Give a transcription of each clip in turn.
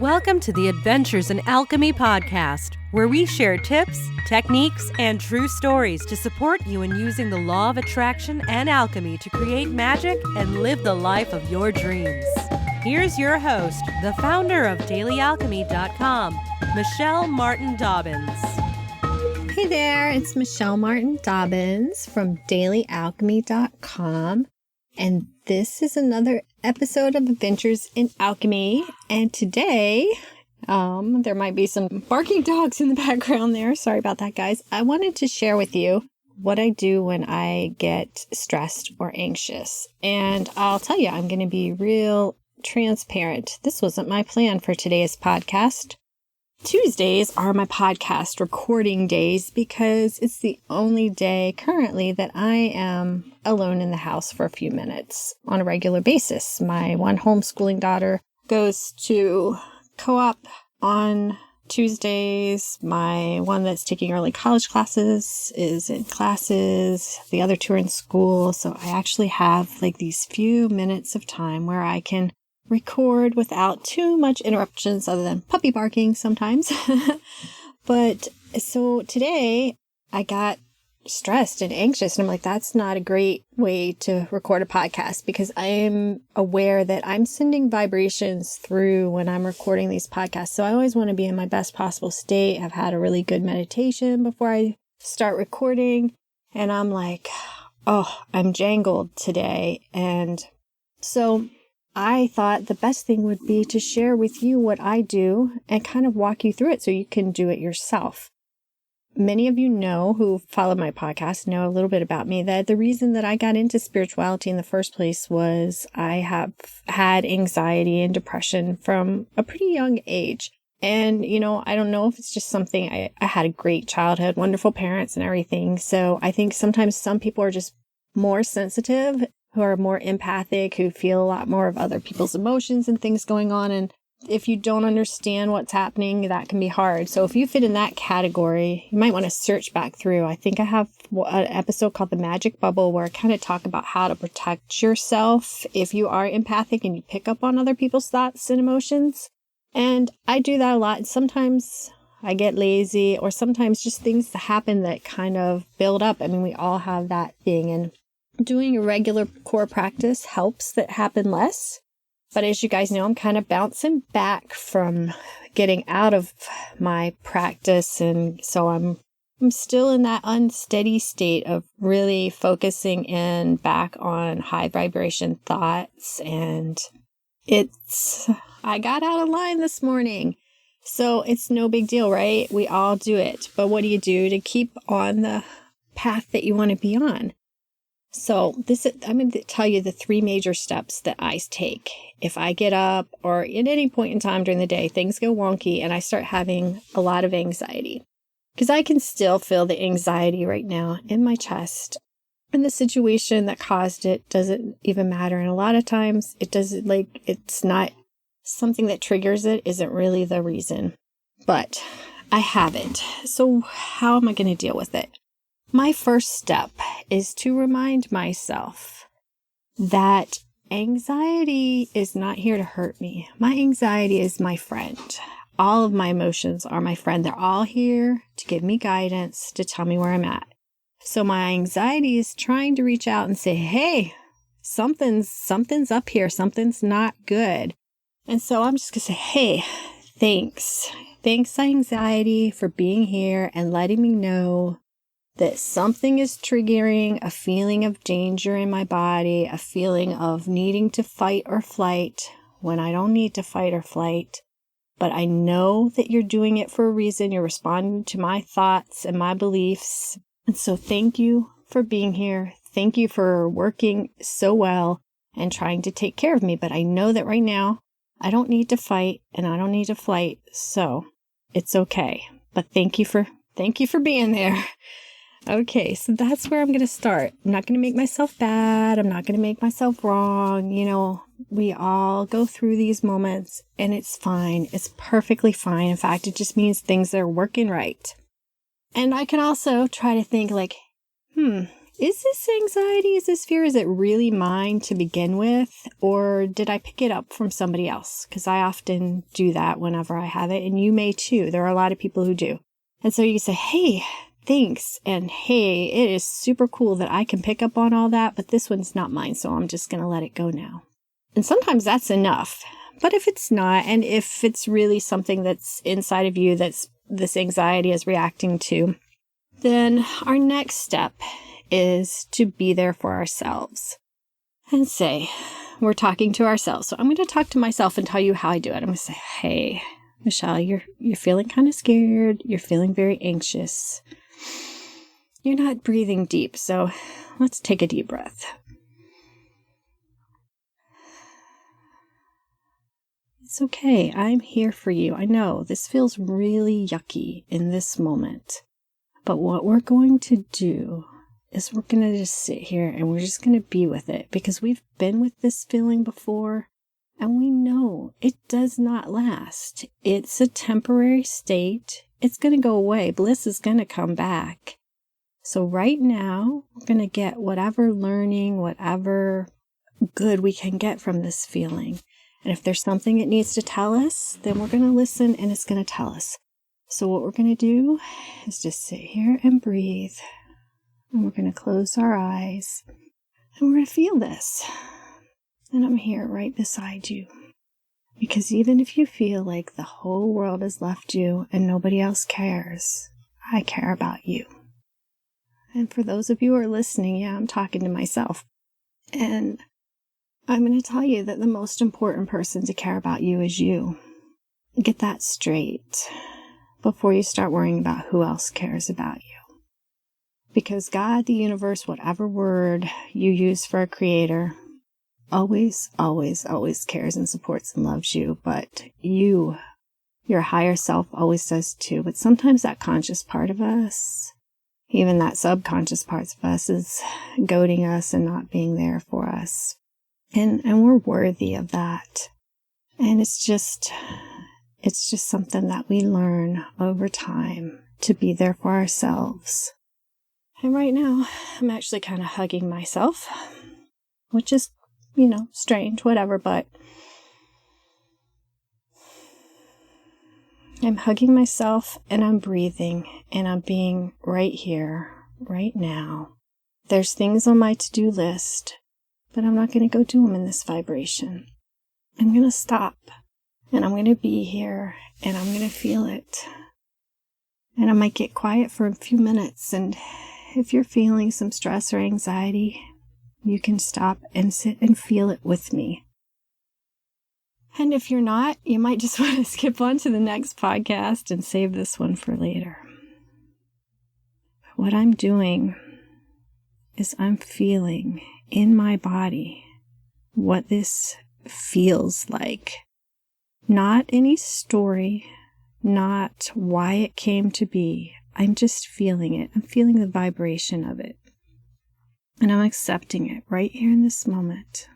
Welcome to the Adventures in Alchemy podcast, where we share tips, techniques, and true stories to support you in using the law of attraction and alchemy to create magic and live the life of your dreams. Here's your host, the founder of DailyAlchemy.com, Michelle Martin Dobbins. Hey there, it's Michelle Martin Dobbins from DailyAlchemy.com, and this is another episode of Adventures in Alchemy. And today, there might be some barking dogs in the background there. Sorry about that, guys. I wanted to share with you what I do when I get stressed or anxious. And I'll tell you, I'm going to be real transparent. This wasn't my plan for today's podcast. Tuesdays are my podcast recording days because it's the only day currently that I am alone in the house for a few minutes on a regular basis. My one homeschooling daughter goes to co-op on Tuesdays. My one that's taking early college classes is in classes. The other two are in school. So I actually have like these few minutes of time where I can record without too much interruptions other than puppy barking sometimes. But so today I got stressed and anxious and I'm like, that's not a great way to record a podcast because I am aware that I'm sending vibrations through when I'm recording these podcasts. So I always want to be in my best possible state. I've had a really good meditation before I start recording and I'm like, oh, I'm jangled today. And so I thought the best thing would be to share with you what I do and kind of walk you through it so you can do it yourself. Many of you know who follow my podcast know a little bit about me that the reason that I got into spirituality in the first place was I have had anxiety and depression from a pretty young age. And, I don't know if it's just something, I had a great childhood, wonderful parents and everything. So I think sometimes some people are just more sensitive, who are more empathic, who feel a lot more of other people's emotions and things going on. And if you don't understand what's happening, that can be hard. So if you fit in that category, you might want to search back through. I think I have an episode called The Magic Bubble where I kind of talk about how to protect yourself if you are empathic and you pick up on other people's thoughts and emotions. And I do that a lot. And sometimes I get lazy or sometimes just things that happen that kind of build up. I mean, we all have that thing. And doing a regular core practice helps that happen less. But as you guys know, I'm kind of bouncing back from getting out of my practice. And so I'm still in that unsteady state of really focusing in back on high vibration thoughts. And I got out of line this morning. So it's no big deal, right? We all do it. But what do you do to keep on the path that you want to be on? So I'm going to tell you the 3 major steps that I take. If I get up or at any point in time during the day, things go wonky and I start having a lot of anxiety. Because I can still feel the anxiety right now in my chest. And the situation that caused it doesn't even matter. And a lot of times it's not something that triggers it isn't really the reason. But I have it. So how am I going to deal with it? My first step is to remind myself that anxiety is not here to hurt me. My anxiety is my friend. All of my emotions are my friend. They're all here to give me guidance, to tell me where I'm at. So my anxiety is trying to reach out and say, hey, something's up here. Something's not good. And so I'm just going to say, hey, thanks. Thanks, anxiety, for being here and letting me know that something is triggering a feeling of danger in my body, a feeling of needing to fight or flight when I don't need to fight or flight. But I know that you're doing it for a reason. You're responding to my thoughts and my beliefs. And so thank you for being here. Thank you for working so well and trying to take care of me. But I know that right now I don't need to fight and I don't need to flight. So it's okay. But thank you for being there. Okay, so that's where I'm going to start. I'm not going to make myself bad. I'm not going to make myself wrong. We all go through these moments and it's fine. It's perfectly fine. In fact, it just means things are working right. And I can also try to think like, is this anxiety? Is this fear? Is it really mine to begin with? Or did I pick it up from somebody else? Because I often do that whenever I have it. And you may too. There are a lot of people who do. And so you say, hey, thanks. And hey, it is super cool that I can pick up on all that, but this one's not mine. So I'm just going to let it go now. And sometimes that's enough. But if it's not, and if it's really something that's inside of you that's this anxiety is reacting to, then our next step is to be there for ourselves and say, we're talking to ourselves. So I'm going to talk to myself and tell you how I do it. I'm going to say, hey, Michelle, you're feeling kind of scared. You're feeling very anxious. You're not breathing deep. So let's take a deep breath. It's okay. I'm here for you. I know this feels really yucky in this moment. But what we're going to do is we're going to just sit here and we're just going to be with it because we've been with this feeling before and we know it does not last. It's a temporary state. It's going to go away. Bliss is going to come back. So right now, we're going to get whatever learning, whatever good we can get from this feeling. And if there's something it needs to tell us, then we're going to listen and it's going to tell us. So what we're going to do is just sit here and breathe. And we're going to close our eyes. And we're going to feel this. And I'm here right beside you. Because even if you feel like the whole world has left you and nobody else cares, I care about you. And for those of you who are listening, yeah, I'm talking to myself. And I'm going to tell you that the most important person to care about you is you. Get that straight before you start worrying about who else cares about you. Because God, the universe, whatever word you use for a creator, always, always, always cares and supports and loves you. But you, your higher self, always does too. But sometimes that conscious part of us, even that subconscious parts of us, is goading us and not being there for us. And we're worthy of that. And it's just something that we learn over time to be there for ourselves. And right now, I'm actually kind of hugging myself, which is, strange, whatever, but I'm hugging myself and I'm breathing and I'm being right here, right now. There's things on my to-do list, but I'm not going to go do them in this vibration. I'm going to stop and I'm going to be here and I'm going to feel it. And I might get quiet for a few minutes, and if you're feeling some stress or anxiety, you can stop and sit and feel it with me. And if you're not, you might just want to skip on to the next podcast and save this one for later. What I'm doing is I'm feeling in my body what this feels like. Not any story, not why it came to be. I'm just feeling it. I'm feeling the vibration of it. And I'm accepting it right here in this moment.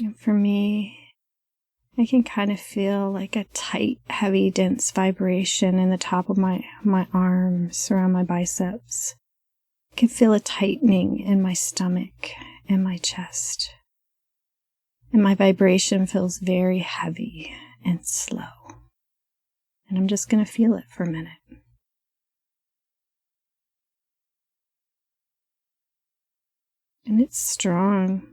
And for me, I can kind of feel like a tight, heavy, dense vibration in the top of my arms, around my biceps. I can feel a tightening in my stomach and my chest. And my vibration feels very heavy and slow. And I'm just going to feel it for a minute. And it's strong.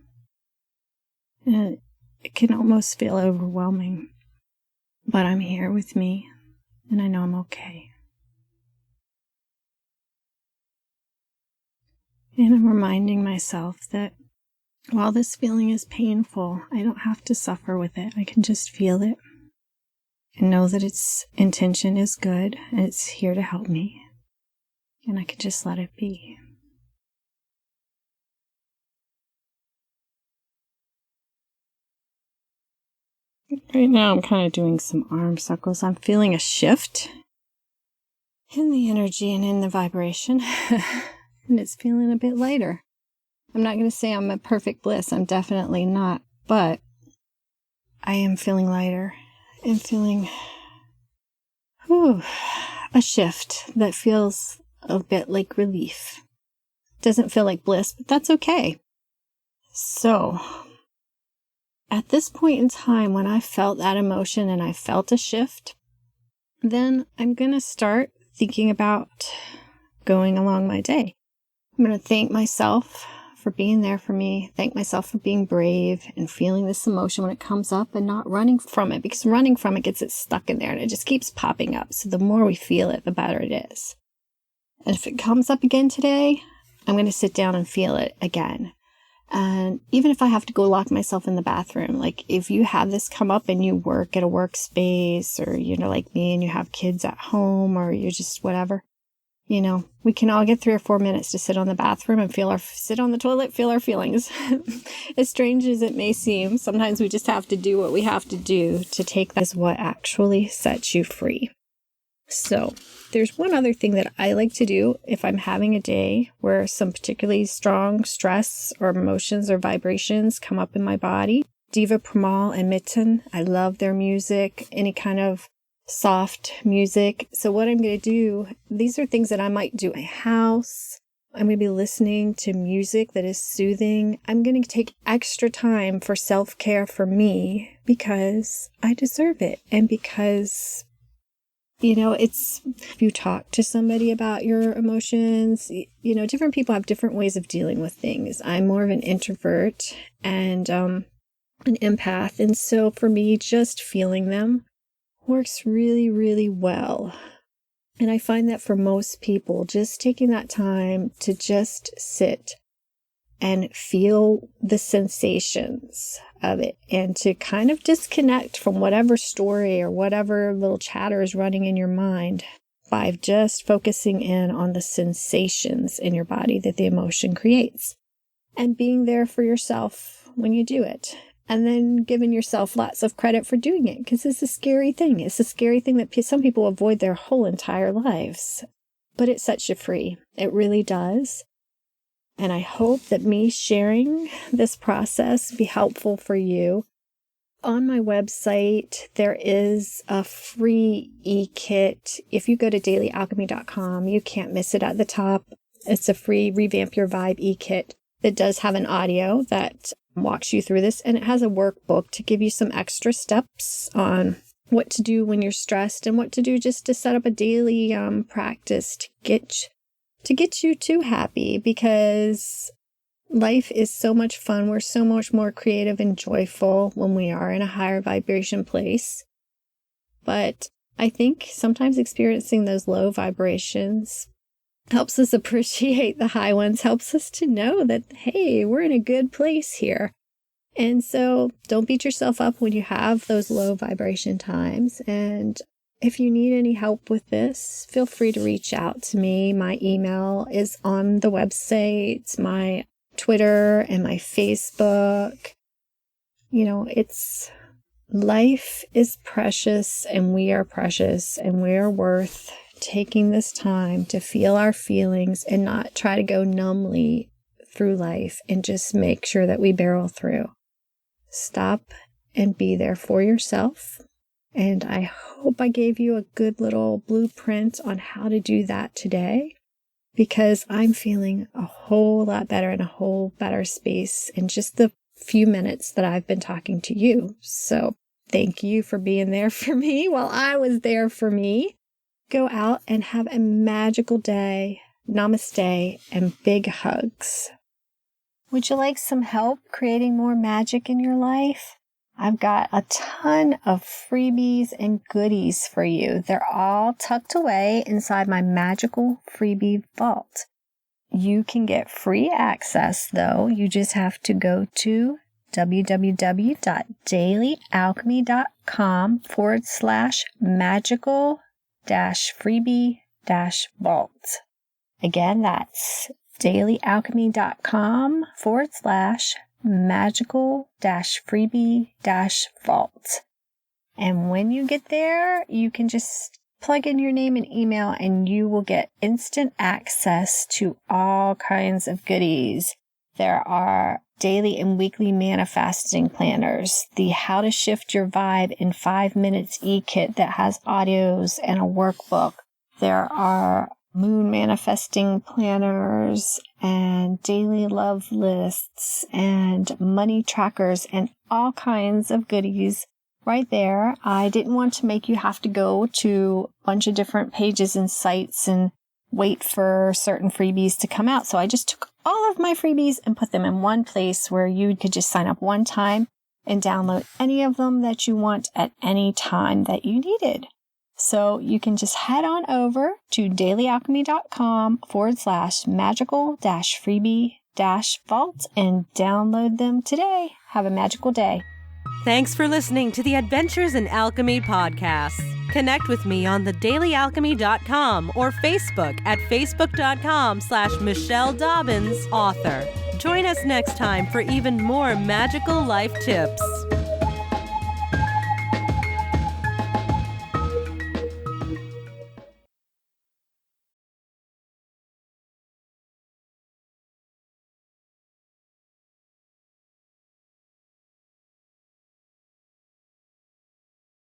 And it can almost feel overwhelming. But I'm here with me, and I know I'm okay. And I'm reminding myself that while this feeling is painful, I don't have to suffer with it. I can just feel it and know that its intention is good and it's here to help me. And I can just let it be. Right now I'm kind of doing some arm circles. I'm feeling a shift in the energy and in the vibration. And it's feeling a bit lighter. I'm not going to say I'm a perfect bliss. I'm definitely not. But I am feeling lighter and feeling a shift that feels a bit like relief. doesn't feel like bliss, but that's okay. So at this point in time, when I felt that emotion and I felt a shift, then I'm going to start thinking about going along my day. I'm going to thank myself for being there for me, thank myself for being brave and feeling this emotion when it comes up and not running from it, because running from it gets it stuck in there and it just keeps popping up. So the more we feel it, the better it is. And if it comes up again today, I'm going to sit down and feel it again. And even if I have to go lock myself in the bathroom, like if you have this come up and you work at a workspace, or, like me and you have kids at home, or you're just whatever, we can all get 3 or 4 minutes to sit on the bathroom and sit on the toilet, feel our feelings. As strange as it may seem, sometimes we just have to do what we have to do to take that as what actually sets you free. So there's one other thing that I like to do if I'm having a day where some particularly strong stress or emotions or vibrations come up in my body. Diva Premal and Mitten, I love their music, any kind of soft music. So what I'm going to do, these are things that I might do in my house. I'm going to be listening to music that is soothing. I'm going to take extra time for self-care for me because I deserve it. And because, if you talk to somebody about your emotions, different people have different ways of dealing with things. I'm more of an introvert and an empath. And so for me, just feeling them works really, really well. And I find that for most people, just taking that time to just sit and feel the sensations of it and to kind of disconnect from whatever story or whatever little chatter is running in your mind by just focusing in on the sensations in your body that the emotion creates and being there for yourself when you do it. And then giving yourself lots of credit for doing it, because it's a scary thing. It's a scary thing that some people avoid their whole entire lives. But it sets you free. It really does. And I hope that me sharing this process be helpful for you. On my website, there is a free e-kit. If you go to dailyalchemy.com, you can't miss it at the top. It's a free Revamp Your Vibe e-kit that does have an audio that walks you through this, and it has a workbook to give you some extra steps on what to do when you're stressed and what to do just to set up a daily practice to get you too happy, because life is so much fun. We're so much more creative and joyful when we are in a higher vibration place. But I think sometimes experiencing those low vibrations helps us appreciate the high ones, helps us to know that, hey, we're in a good place here. And so don't beat yourself up when you have those low vibration times. And if you need any help with this, feel free to reach out to me. My email is on the website, my Twitter and my Facebook. Life is precious and we are precious and we are worth taking this time to feel our feelings and not try to go numbly through life and just make sure that we barrel through. Stop and be there for yourself. And I hope I gave you a good little blueprint on how to do that today, because I'm feeling a whole lot better in a whole better space in just the few minutes that I've been talking to you. So thank you for being there for me while I was there for me. Go out and have a magical day. Namaste and big hugs. Would you like some help creating more magic in your life? I've got a ton of freebies and goodies for you. They're all tucked away inside my magical freebie vault. You can get free access, though. You just have to go to www.dailyalchemy.com/magical-freebie-vault. Again, that's dailyalchemy.com/magical-freebie-vault. And when you get there, you can just plug in your name and email and you will get instant access to all kinds of goodies. There are daily and weekly manifesting planners, the How to Shift Your Vibe in 5 Minutes e-kit that has audios and a workbook. There are moon manifesting planners and daily love lists and money trackers and all kinds of goodies right there. I didn't want to make you have to go to a bunch of different pages and sites and wait for certain freebies to come out. So I just took all of my freebies and put them in one place where you could just sign up one time and download any of them that you want at any time that you needed. So you can just head on over to dailyalchemy.com/magical-freebie-vault and download them today. Have a magical day. Thanks for listening to the Adventures in Alchemy podcast. Connect with me on thedailyalchemy.com or Facebook at facebook.com/Michelle Dobbins author. Join us next time for even more magical life tips.